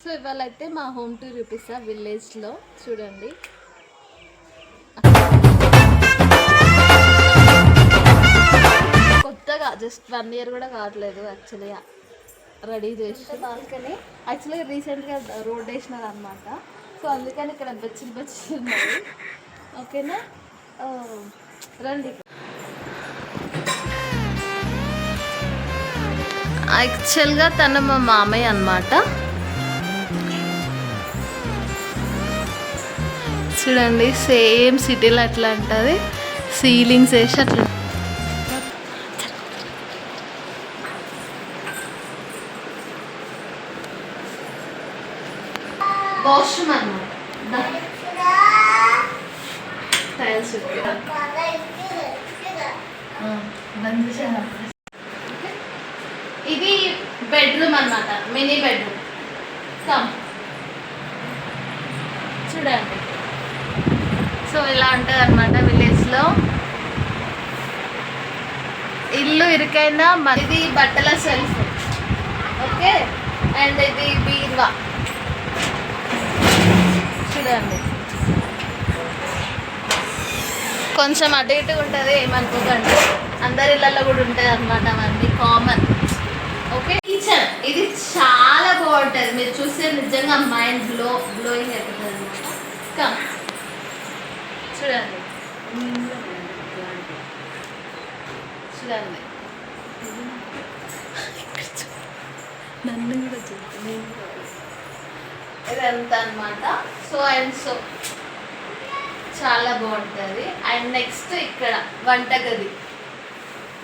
So ఇవాళ అయితే మా హోమ్ టూర్ చూపిస్తా విలేజ్లో చూడండి. కొత్తగా జస్ట్ 1 year కూడా కావట్లేదు యాక్చువల్గా రెడీ చేసి బాల్కనీ. యాక్చువల్గా రీసెంట్గా రోడ్ వేసినారు అనమాట. సో అందుకని ఇక్కడ బెచ్చిలు ఉన్నాయి. ఓకేనా, రండి. యాక్చువల్గా తను మా మామయ్య అన్నమాట. చూడండి సేమ్ సిటీలో అట్లా ఉంటుంది, సీలింగ్స్ వేసి అట్లా. వాష్రూమ్ అన్నమాట, టైల్స్ ఇది బెడ్రూమ్ అన్నమాట, మినీ బెడ్రూమ్. కమ్ చూడండి. సో ఇలా ఉంటుంది అనమాట విలేజ్లో. ఇల్లు ఇరుకైనా ఇది బట్టల సెల్ఫ్, ఓకే. అండ్ ఇది బీరువా చూడండి. కొంచెం అటు ఇటు ఉంటుంది, ఏమనుకోకండి. అందరి ఇళ్ళల్లో కూడా ఉంటుంది అనమాట, అవన్నీ కామన్. ఓకే. కిచెన్ ఇది చాలా బాగుంటుంది, మీరు చూస్తే నిజంగా మైండ్ బ్లోయింగ్ అవుతుంది అనమాట. కమ్ చూడండి చూడండి, నన్ను కూడా చూడండి. ఇదంతా అనమాట. సో చాలా బాగుంటుంది. అండ్ నెక్స్ట్ ఇక్కడ వంటగది,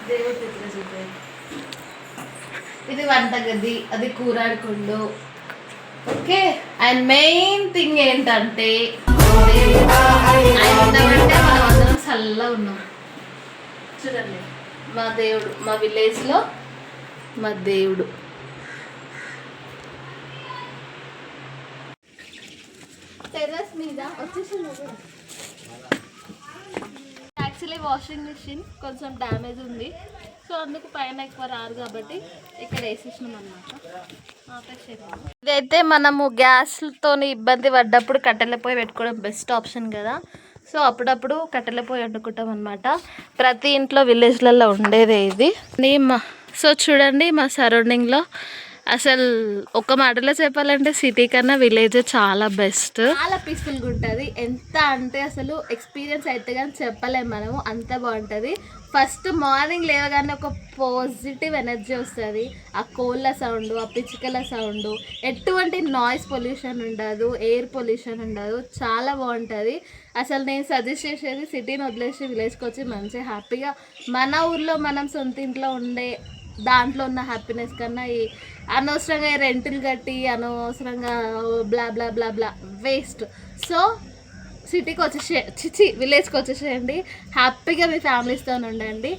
దేవుడి దగ్గర చూడండి. ఇది వంటగది, అది కూరాడుకుండు. ఓకే. అండ్ మెయిన్ థింగ్ ఏంటంటే ఆయన ఉన్నామంటే మనం అందరం చల్లగా ఉన్నాం. చూడండి మా దేవుడు, మా విలేజ్లో మా దేవుడు. టెర్రస్ మీద వచ్చేసి యాక్చువల్లీ వాషింగ్ మిషన్ కొంచెం డ్యామేజ్ ఉంది. సో అందుకు పైన ఎక్కువ రారు కాబట్టి ఇక్కడ వేసేసినాం అన్నమాట. ఇదైతే మనము గ్యాస్తో ఇబ్బంది పడ్డప్పుడు కట్టెల పొయ్యి పెట్టుకోవడం బెస్ట్ ఆప్షన్ కదా. సో అప్పుడప్పుడు కట్టెల పొయ్యి వండుకుంటాం అనమాట. ప్రతి ఇంట్లో విలేజ్లలో ఉండేదే ఇది. సో చూడండి మా సరౌండింగ్లో అసలు ఒక మాటలో చెప్పాలంటే సిటీ కన్నా విలేజ్ చాలా బెస్ట్. చాలా పీస్ఫుల్గా ఉంటుంది. ఎంత అంటే అసలు ఎక్స్పీరియన్స్ అయితే కానీ చెప్పలేము మనము, అంత బాగుంటుంది. ఫస్ట్ మార్నింగ్ లేవగానే ఒక పాజిటివ్ ఎనర్జీ వస్తుంది. ఆ కోళ్ళ సౌండ్, ఆ పిచ్చుకల సౌండ్, ఎటువంటి నాయిస్ పొల్యూషన్ ఉండదు, ఎయిర్ పొల్యూషన్ ఉండదు, చాలా బాగుంటుంది. అసలు నేను సజెస్ట్ చేసేది సిటీని వదిలేసి విలేజ్కి వచ్చి మంచిగా హ్యాపీగా మన ఊర్లో మనం సొంత ఇంట్లో ఉండే దాంట్లో ఉన్న హ్యాపీనెస్ కన్నా ఈ అనవసరంగా రెంటులు కట్టి అనవసరంగా బ్లా బ్లా బ్లా బ్లా వేస్ట్. సో సిటీకి విలేజ్కి వచ్చేసేయండి, హ్యాపీగా మీ ఫ్యామిలీస్తో ఉండండి.